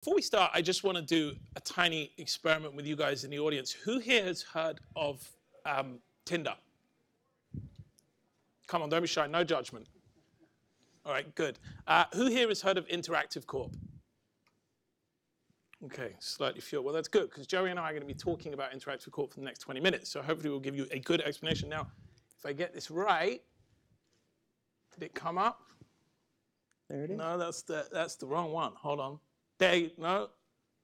Before we start, I just want to do a tiny experiment with you guys in the audience. Who here has heard of Tinder? Come on, don't be shy, no judgment. All right, good. Who here has heard of Interactive Corp? Okay, slightly fewer. Well, that's good, because Joey and I are going to be talking about Interactive Corp for the next 20 minutes, so hopefully we'll give you a good explanation. Now, if I get this right, did it come up? There it is. No, that's the wrong one. Hold on. No,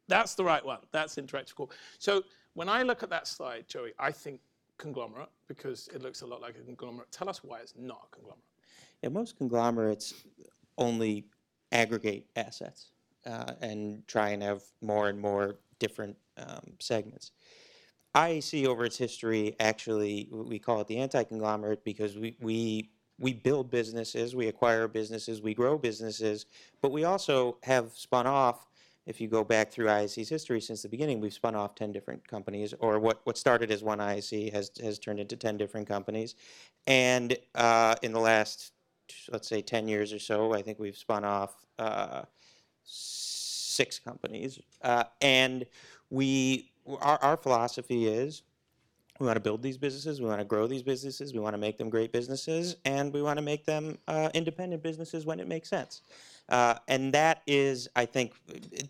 that's the right one. That's Interactive Corp. So when I look at that slide, Joey, I think conglomerate, because it looks a lot like a conglomerate. Tell us why it's not a conglomerate. Yeah, most conglomerates only aggregate assets and try and have more and more different segments. IAC, over its history, actually, we call it the anti-conglomerate because we build businesses, we acquire businesses, we grow businesses, but we also have spun off. If you go back through IAC's history since the beginning, we've spun off 10 different companies, or what started as one IAC has turned into 10 different companies. And in the last, let's say, 10 years or so, I think we've spun off 6 companies. And our philosophy is we want to build these businesses, we want to grow these businesses, we want to make them great businesses, and we want to make them independent businesses when it makes sense. And that is, I think,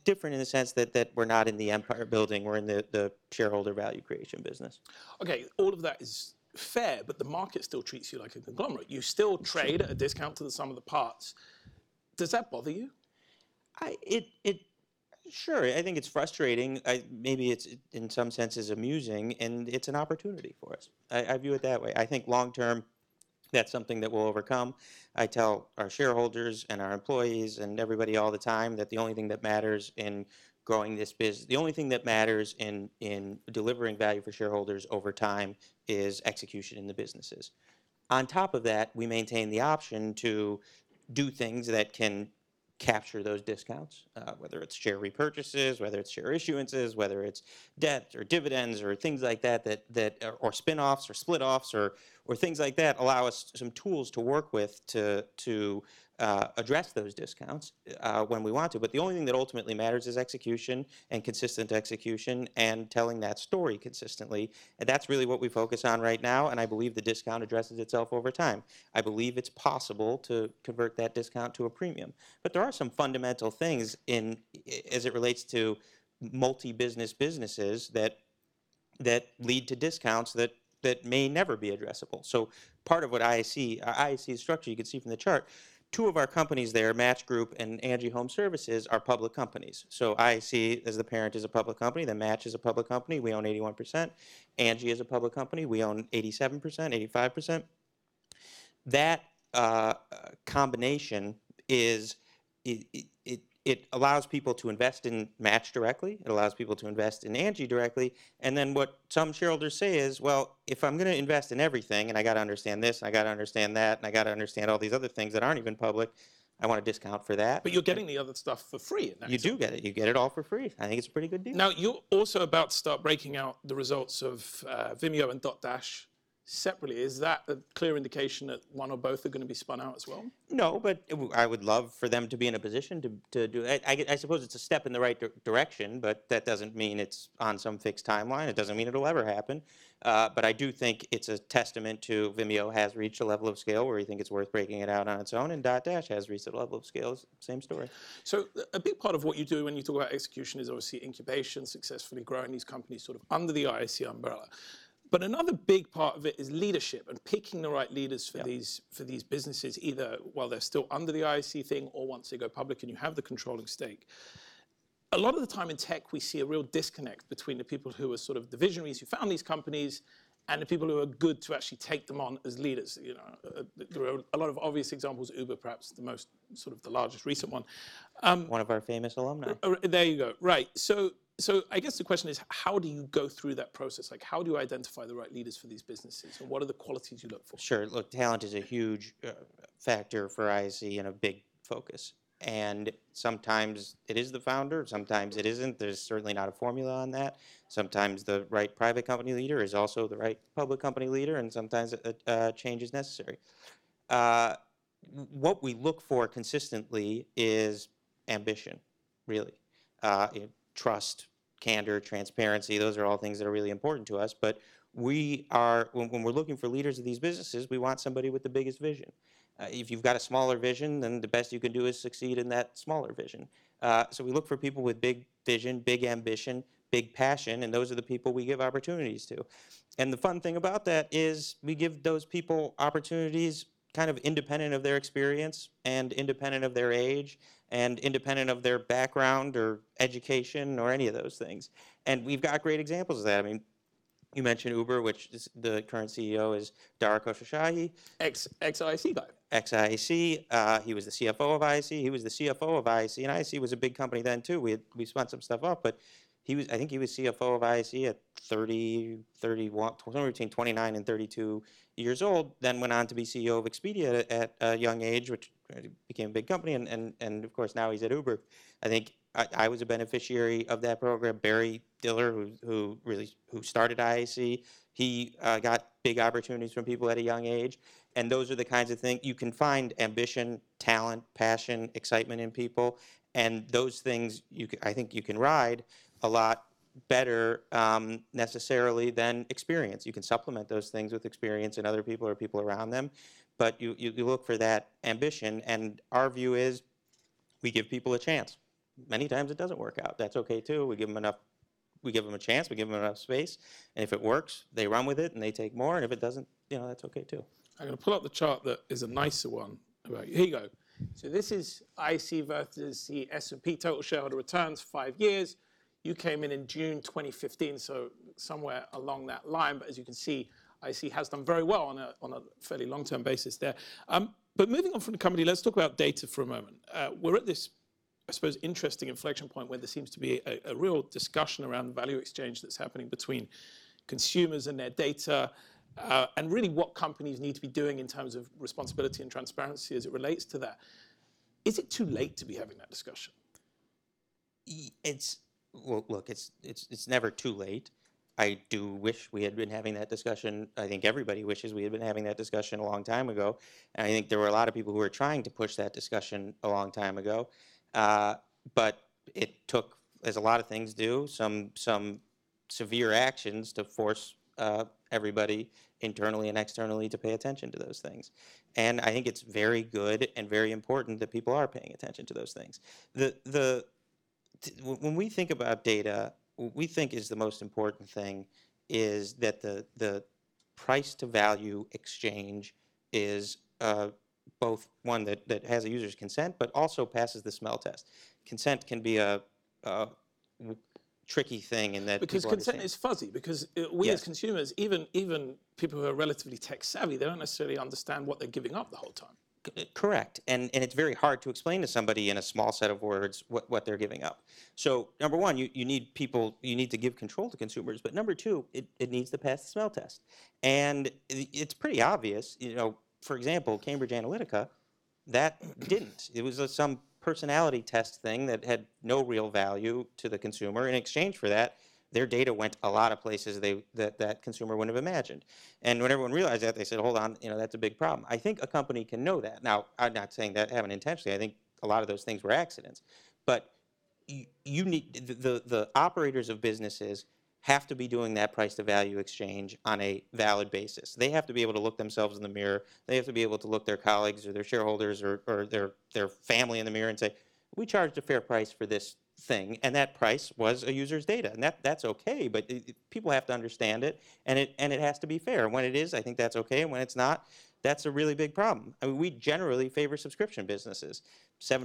different in the sense that we're not in the empire building, we're in the shareholder value creation business. Okay, all of that is fair, but the market still treats you like a conglomerate. You still trade at a discount to the sum of the parts. Does that bother you? Sure, I think it's frustrating. Maybe it's in some senses amusing, and it's an opportunity for us. I view it that way. I think long term, that's something that we'll overcome. I tell our shareholders and our employees and everybody all the time that the only thing that matters in growing this business, the only thing that matters in delivering value for shareholders over time is execution in the businesses. On top of that, we maintain the option to do things that can capture those discounts, whether it's share repurchases, whether it's share issuances, whether it's debt or dividends or things like that or spin-offs or split-offs or things like that allow us some tools to work with to address those discounts when we want to. But the only thing that ultimately matters is execution and consistent execution and telling that story consistently. And that's really what we focus on right now, and I believe the discount addresses itself over time. I believe it's possible to convert that discount to a premium. But there are some fundamental things as it relates to multi-business businesses that lead to discounts that may never be addressable. So part of what IAC's structure, you can see from the chart, 2 of our companies there, Match Group and Angie Home Services, are public companies. So IAC, as the parent, is a public company. Then Match is a public company. We own 81%. Angie is a public company. We own 87%, 85%. That combination is it allows people to invest in Match directly. It allows people to invest in Angie directly. And then what some shareholders say is, well, if I'm going to invest in everything, and I got to understand this, and I got to understand that, and I got to understand all these other things that aren't even public, I want a discount for that. But you're getting the other stuff for free. You do get it. You get it all for free. I think it's a pretty good deal. Now, you're also about to start breaking out the results of Vimeo and Dotdash separately. Is that a clear indication that one or both are going to be spun out as well? No, but I would love for them to be in a position to do it. I suppose it's a step in the right direction, but that doesn't mean it's on some fixed timeline. It doesn't mean it'll ever happen. But I do think it's a testament to Vimeo has reached a level of scale where we think it's worth breaking it out on its own, and Dotdash has reached a level of scale. Same story. So a big part of what you do when you talk about execution is obviously incubation, successfully growing these companies sort of under the IAC umbrella. But another big part of it is leadership and picking the right leaders for these businesses, either while they're still under the IAC thing or once they go public and you have the controlling stake. A lot of the time in tech, we see a real disconnect between the people who are sort of the visionaries who found these companies and the people who are good to actually take them on as leaders. You know, there are a lot of obvious examples. Uber, perhaps the most sort of the largest recent one. One of our famous alumni. There you go. Right. So I guess the question is, how do you go through that process? Like, how do you identify the right leaders for these businesses, and what are the qualities you look for? Sure. Look, talent is a huge factor for IAC and a big focus. And sometimes it is the founder, sometimes it isn't. There's certainly not a formula on that. Sometimes the right private company leader is also the right public company leader, and sometimes a change is necessary. What we look for consistently is ambition, really. trust, candor, transparency. Those are all things that are really important to us. But we are, when we're looking for leaders of these businesses, we want somebody with the biggest vision. If you've got a smaller vision, then the best you can do is succeed in that smaller vision. So we look for people with big vision, big ambition, big passion, and those are the people we give opportunities to. And the fun thing about that is we give those people opportunities kind of independent of their experience and independent of their age and independent of their background or education or any of those things. And we've got great examples of that. I mean, you mentioned Uber, which is the current CEO is Dara Khosrowshahi. Ex-IAC guy. Ex-IAC. He was the CFO of IAC. He was the CFO of IAC, and IAC was a big company then too. We spun some stuff up, but I think he was CFO of IAC at 30, 31, somewhere between 29 and 32 years old. Then went on to be CEO of Expedia at a young age, which became a big company, and of course now he's at Uber. I think I was a beneficiary of that program. Barry Diller, who started IAC, he got big opportunities from people at a young age. And those are the kinds of things you can find: ambition, talent, passion, excitement in people. And those things I think you can ride a lot better necessarily than experience. You can supplement those things with experience in other people or people around them. But you look for that ambition. And our view is we give people a chance. Many times it doesn't work out. That's okay too. We give them enough. We give them a chance. We give them enough space. And if it works, they run with it and they take more. And if it doesn't, that's okay too. I'm going to pull up the chart that is a nicer one about you. Here you go. So this is IC versus the S&P total shareholder returns, 5 years. You came in June 2015, so somewhere along that line. But as you can see, IC has done very well on a fairly long-term basis there. But moving on from the company, let's talk about data for a moment. We're at this, I suppose, interesting inflection point where there seems to be a real discussion around the value exchange that's happening between consumers and their data, and really what companies need to be doing in terms of responsibility and transparency as it relates to that. Is it too late to be having that discussion? Well, look, it's never too late. I do wish we had been having that discussion. I think everybody wishes we had been having that discussion a long time ago. And I think there were a lot of people who were trying to push that discussion a long time ago. But it took, as a lot of things do, some severe actions to force everybody internally and externally to pay attention to those things. And I think it's very good and very important that people are paying attention to those things. When we think about data, what we think is the most important thing is that the price to value exchange is both one that has a user's consent, but also passes the smell test. Consent can be a tricky thing in that because consent is fuzzy, because we as consumers, even people who are relatively tech savvy, they don't necessarily understand what they're giving up the whole time. Correct. And it's very hard to explain to somebody in a small set of words what they're giving up. So number one, you need to give control to consumers. But number two, it needs to pass the smell test. And it's pretty obvious, for example, Cambridge Analytica, that didn't. It was some personality test thing that had no real value to the consumer. In exchange for that, their data went a lot of places that consumer wouldn't have imagined. And when everyone realized that, they said, hold on, that's a big problem. I think a company can know that. Now, I'm not saying that happened intentionally. I think a lot of those things were accidents. But you need the operators of businesses have to be doing that price to value exchange on a valid basis. They have to be able to look themselves in the mirror. They have to be able to look their colleagues or their shareholders or their family in the mirror and say, we charged a fair price for this thing, and that price was a user's data, and that's okay. But people have to understand it, and it has to be fair. And when it is, I think that's okay. And when it's not, that's a really big problem. I mean, we generally favor subscription businesses.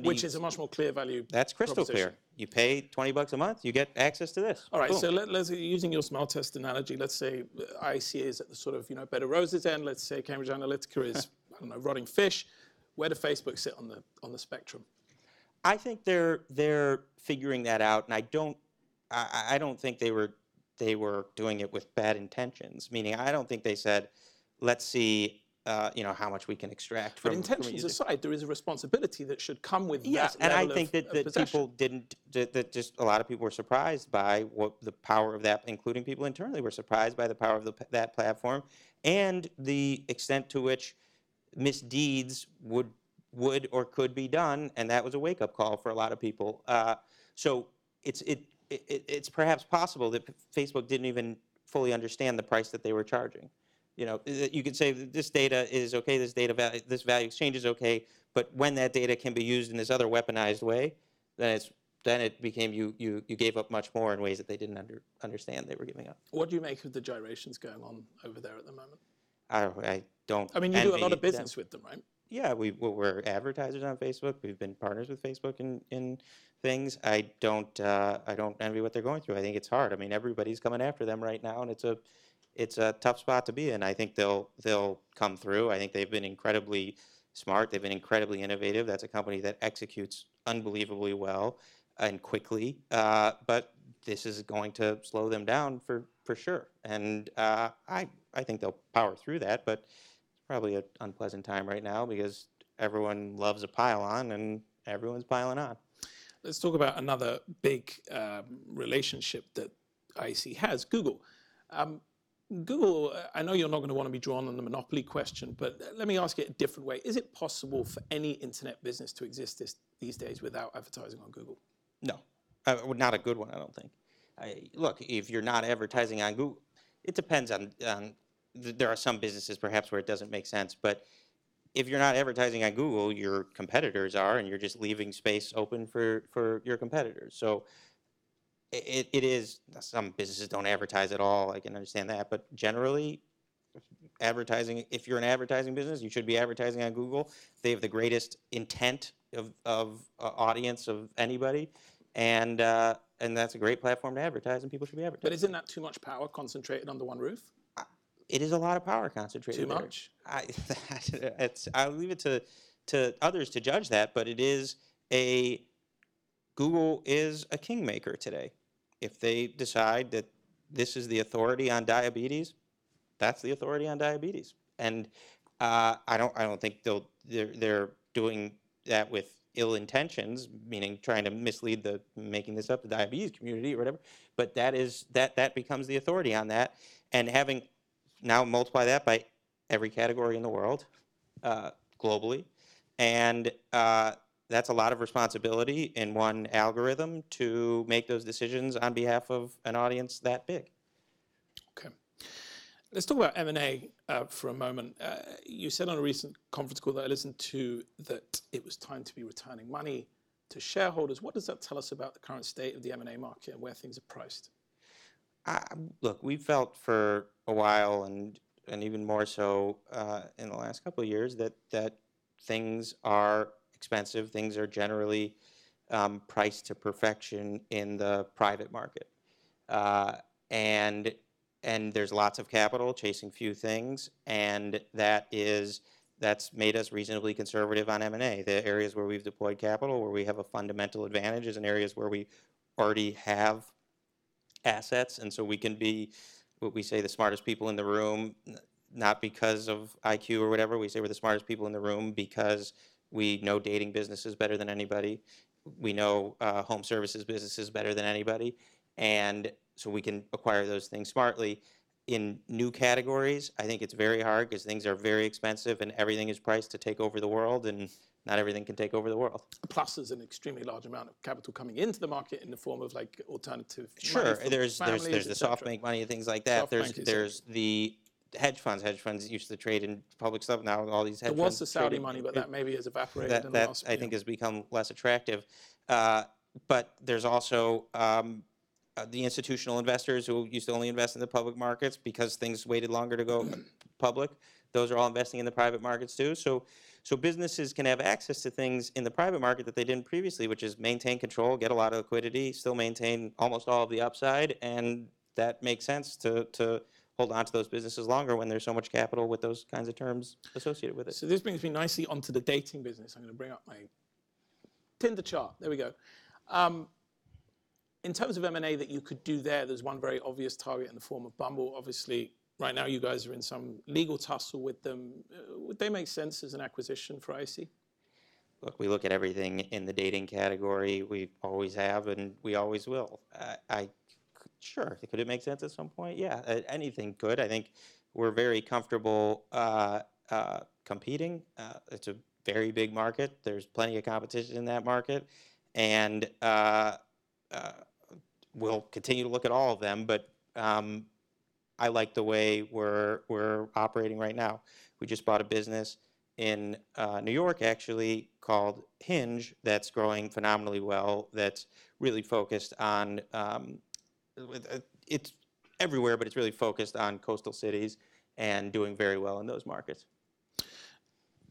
Which is a much more clear value. That's crystal clear. You pay $20 a month, you get access to this. All right. Boom. So let's using your smell test analogy. Let's say IAC is at the sort of Better Roses end. Let's say Cambridge Analytica is rotting fish. Where do Facebook sit on the spectrum? I think they're figuring that out, and I don't think they were doing it with bad intentions. Meaning, I don't think they said, let's see, how much we can extract from. But intentions aside, there is a responsibility that should come with yes, that. Yes, and I think that people didn't. That just a lot of people were surprised by what the power of that, including people internally, were surprised by the power of that platform and the extent to which misdeeds would or could be done, and that was a wake-up call for a lot of people. So it's perhaps possible that Facebook didn't even fully understand the price that they were charging. You could say that this data is okay, this value exchange is okay, but when that data can be used in this other weaponized way, then it became you gave up much more in ways that they didn't understand they were giving up. What do you make of the gyrations going on over there at the moment? I don't. I mean, you do a lot of envy business them. with them, right? Yeah, we're advertisers on Facebook. We've been partners with Facebook in things. I don't envy what they're going through. I think it's hard. I mean, everybody's coming after them right now, and it's a tough spot to be in. I think they'll come through. I think they've been incredibly smart. They've been incredibly innovative. That's a company that executes unbelievably well and quickly. But this is going to slow them down for sure. And I think they'll power through that. But probably an unpleasant time right now because everyone loves a pile on and everyone's piling on. Let's talk about another big relationship that IAC has, Google. Google, I know you're not going to want to be drawn on the monopoly question, but let me ask it a different way. Is it possible for any internet business to exist these days without advertising on Google? No, not a good one, I don't think. Look, if you're not advertising on Google, it depends on there are some businesses perhaps where it doesn't make sense, but if you're not advertising on Google, your competitors are, and you're just leaving space open for your competitors. So it is, some businesses don't advertise at all, I can understand that, but generally, advertising, if you're an advertising business, you should be advertising on Google. They have the greatest intent of audience of anybody, and that's a great platform to advertise, and people should be advertising. But isn't that too much power concentrated under one roof? It is a lot of power concentrated. Too much? I'll leave it to others to judge that, but Google is a kingmaker today. If they decide that this is the authority on diabetes, that's the authority on diabetes. And I don't think they're doing that with ill intentions, meaning trying to mislead making this up, the diabetes community or whatever. But that becomes the authority on that, and having now multiply that by every category in the world, globally, and that's a lot of responsibility in one algorithm to make those decisions on behalf of an audience that big. Okay. Let's talk about M&A for a moment. You said on a recent conference call that I listened to that it was time to be returning money to shareholders. What does that tell us about the current state of the M&A market and where things are priced? Look, we felt for a while, and even more so in the last couple of years, that things are expensive. Things are generally priced to perfection in the private market, and there's lots of capital chasing few things, and that's made us reasonably conservative on M&A. The areas where we've deployed capital, where we have a fundamental advantage, is in areas where we already have assets, and so we can be what we say the smartest people in the room, not because of IQ or whatever. We say we're the smartest people in the room because we know dating businesses better than anybody. We know home services businesses better than anybody, and so we can acquire those things smartly. In new categories, I think it's very hard because things are very expensive and everything is priced to take over the world, and not everything can take over the world. Plus, there's an extremely large amount of capital coming into the market in the form of like alternative. Sure, there's the SoftBank money and things like that. There's the hedge funds. Hedge funds used to trade in public stuff. Now all these hedge funds. There was the Saudi money, but that maybe has evaporated. That I think has become less attractive. But there's also the institutional investors who used to only invest in the public markets because things waited longer to go public. Those are all investing in the private markets too. So businesses can have access to things in the private market that they didn't previously, which is maintain control, get a lot of liquidity, still maintain almost all of the upside, and that makes sense to hold on to those businesses longer when there's so much capital with those kinds of terms associated with it. So this brings me nicely onto the dating business. I'm going to bring up my Tinder chart. There we go. In terms of M&A that you could do there's one very obvious target in the form of Bumble. Obviously, right now you guys are in some legal tussle with them. Would they make sense as an acquisition for IAC? Look, we look at everything in the dating category. We always have, and we always will. Sure, could it make sense at some point? Yeah, anything could. I think we're very comfortable competing. It's a very big market. There's plenty of competition in that market, and we'll continue to look at all of them, but I like the way we're operating right now. We just bought a business in New York, actually, called Hinge, that's growing phenomenally well, that's really focused on, it's everywhere, but it's really focused on coastal cities and doing very well in those markets.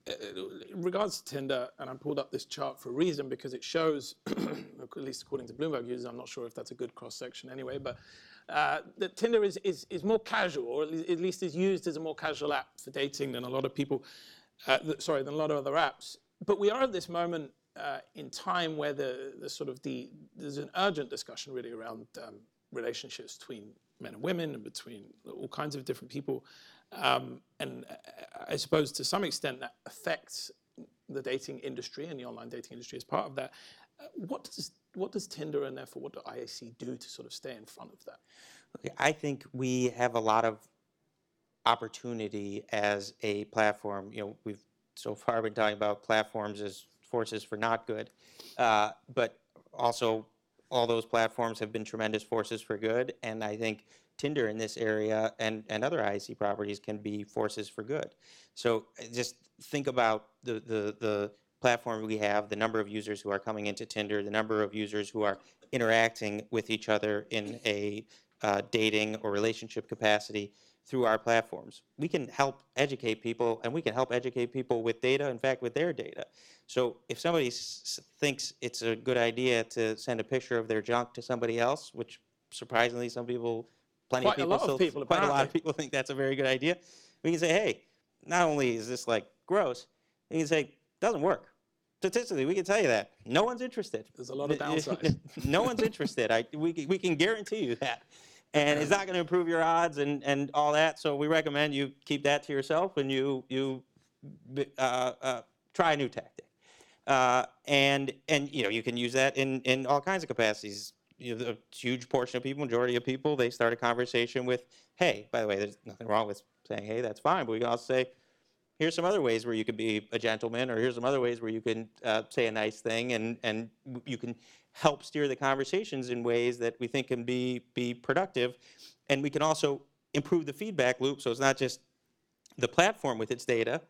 In regards to Tinder, and I pulled up this chart for a reason, because it shows, at least according to Bloomberg users, I'm not sure if that's a good cross-section anyway, but that Tinder is more casual, or at least is used as a more casual app for dating than a lot of people, than a lot of other apps. But we are at this moment in time where there's an urgent discussion really around relationships between men and women and between all kinds of different people. And I suppose to some extent that affects the dating industry and the online dating industry as part of that. What does Tinder and therefore what do IAC do to sort of stay in front of that? Okay, I think we have a lot of opportunity as a platform. We've so far been talking about platforms as forces for not good, but also all those platforms have been tremendous forces for good, and I think Tinder in this area and other IAC properties can be forces for good. So just think about the platform we have, the number of users who are coming into Tinder, the number of users who are interacting with each other in a dating or relationship capacity through our platforms. We can help educate people, and we can help educate people with data, in fact, with their data. So if somebody thinks it's a good idea to send a picture of their junk to somebody else, which surprisingly quite a lot of people think that's a very good idea, we can say, hey, not only is this like gross, we can say, doesn't work. Statistically, we can tell you that. No one's interested. There's a lot of downsides. No one's interested. We can guarantee you that. And it's not going to improve your odds and all that. So we recommend you keep that to yourself and you try a new tactic. And you can use that in all kinds of capacities. A huge portion of people, majority of people, they start a conversation with, hey, by the way, there's nothing wrong with saying, hey, that's fine. But we can also say, here's some other ways where you could be a gentleman, or here's some other ways where you can say a nice thing, and you can help steer the conversations in ways that we think can be productive. And we can also improve the feedback loop, so it's not just the platform with its data,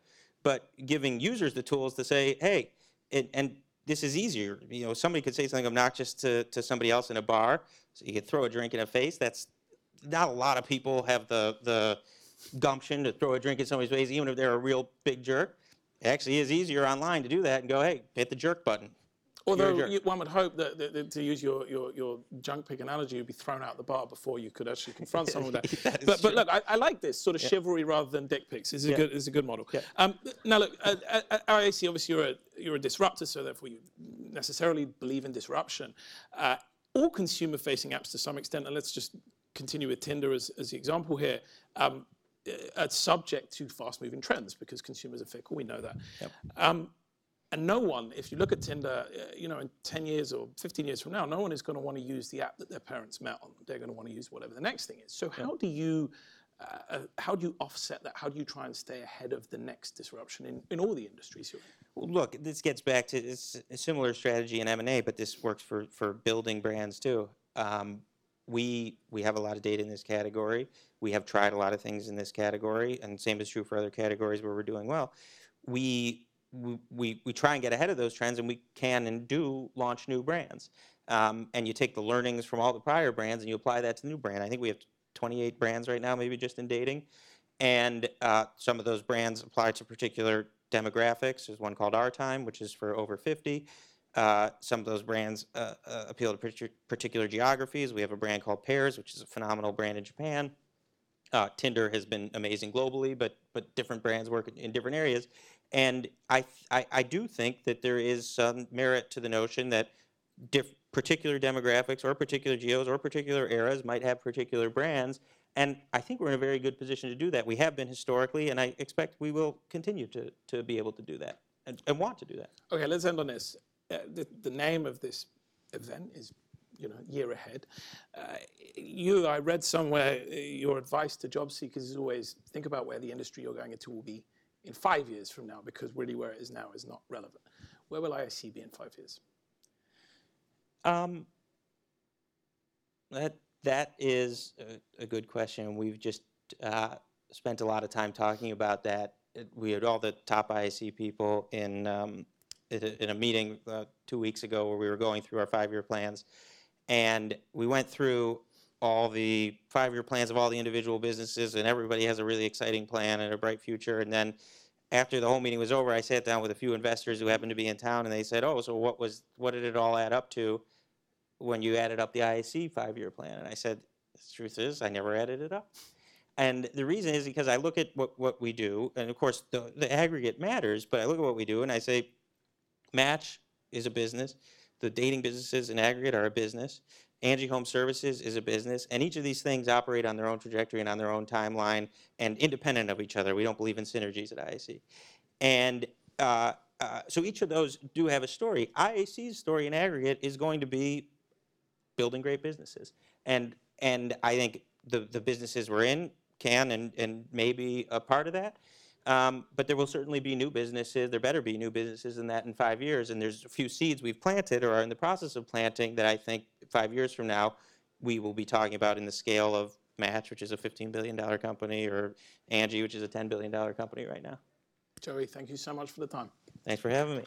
but giving users the tools to say, hey, and this is easier. Somebody could say something obnoxious to somebody else in a bar, so you could throw a drink in a face. That's not a lot of people have the gumption to throw a drink in somebody's face, even if they're a real big jerk. It actually is easier online to do that and go, hey, hit the jerk button. Although one would hope that to use your junk pick analogy, you'd be thrown out the bar before you could actually confront someone with that. But look, I like this sort of chivalry rather than dick pics. It's a good model. Yeah. Now look, at IAC, obviously you're a disruptor, so therefore you necessarily believe in disruption. All consumer-facing apps to some extent, and let's just continue with Tinder as the example here, are subject to fast-moving trends because consumers are fickle. We know that. Yep. And no one, if you look at Tinder, in 10 years or 15 years from now, no one is going to want to use the app that their parents met on. They're going to want to use whatever the next thing is. So how do you offset that? How do you try and stay ahead of the next disruption in all the industries you're in? Well, look, this gets back to it's a similar strategy in M&A, but this works for building brands too. We have a lot of data in this category. We have tried a lot of things in this category, and same is true for other categories where we're doing well. We try and get ahead of those trends, and we can and do launch new brands. And you take the learnings from all the prior brands and you apply that to the new brand. I think we have 28 brands right now, maybe just in dating. And some of those brands apply to particular demographics. There's one called Our Time, which is for over 50. Some of those brands appeal to particular geographies. We have a brand called Pairs, which is a phenomenal brand in Japan. Tinder has been amazing globally, but different brands work in different areas. And I do think that there is some merit to the notion that particular demographics or particular geos or particular eras might have particular brands. And I think we're in a very good position to do that. We have been historically, and I expect we will continue to be able to do that and want to do that. Okay, let's end on this. The name of this event is Year Ahead. I read somewhere your advice to job seekers is always think about where the industry you're going into will be in 5 years from now, because really where it is now is not relevant. Where will IAC be in 5 years? That is a good question. We've just spent a lot of time talking about that. We had all the top IAC people in a meeting 2 weeks ago where we were going through our 5-year plans, and we went through all the 5-year plans of all the individual businesses, and everybody has a really exciting plan and a bright future. And then after the whole meeting was over, I sat down with a few investors who happened to be in town, and they said, "Oh, so what did it all add up to when you added up the IAC 5-year plan?" And I said, "The truth is, I never added it up." And the reason is because I look at what we do, and of course the aggregate matters, but I look at what we do and I say, Match is a business. The dating businesses in aggregate are a business. Angie Home Services is a business. And each of these things operate on their own trajectory and on their own timeline and independent of each other. We don't believe in synergies at IAC. And so each of those do have a story. IAC's story in aggregate is going to be building great businesses. And I think the businesses we're in can and may be a part of that. But there will certainly be new businesses. There better be new businesses in that in 5 years. And there's a few seeds we've planted or are in the process of planting that I think 5 years from now we will be talking about in the scale of Match, which is a $15 billion company, or Angie, which is a $10 billion company right now. Joey, thank you so much for the time. Thanks for having me.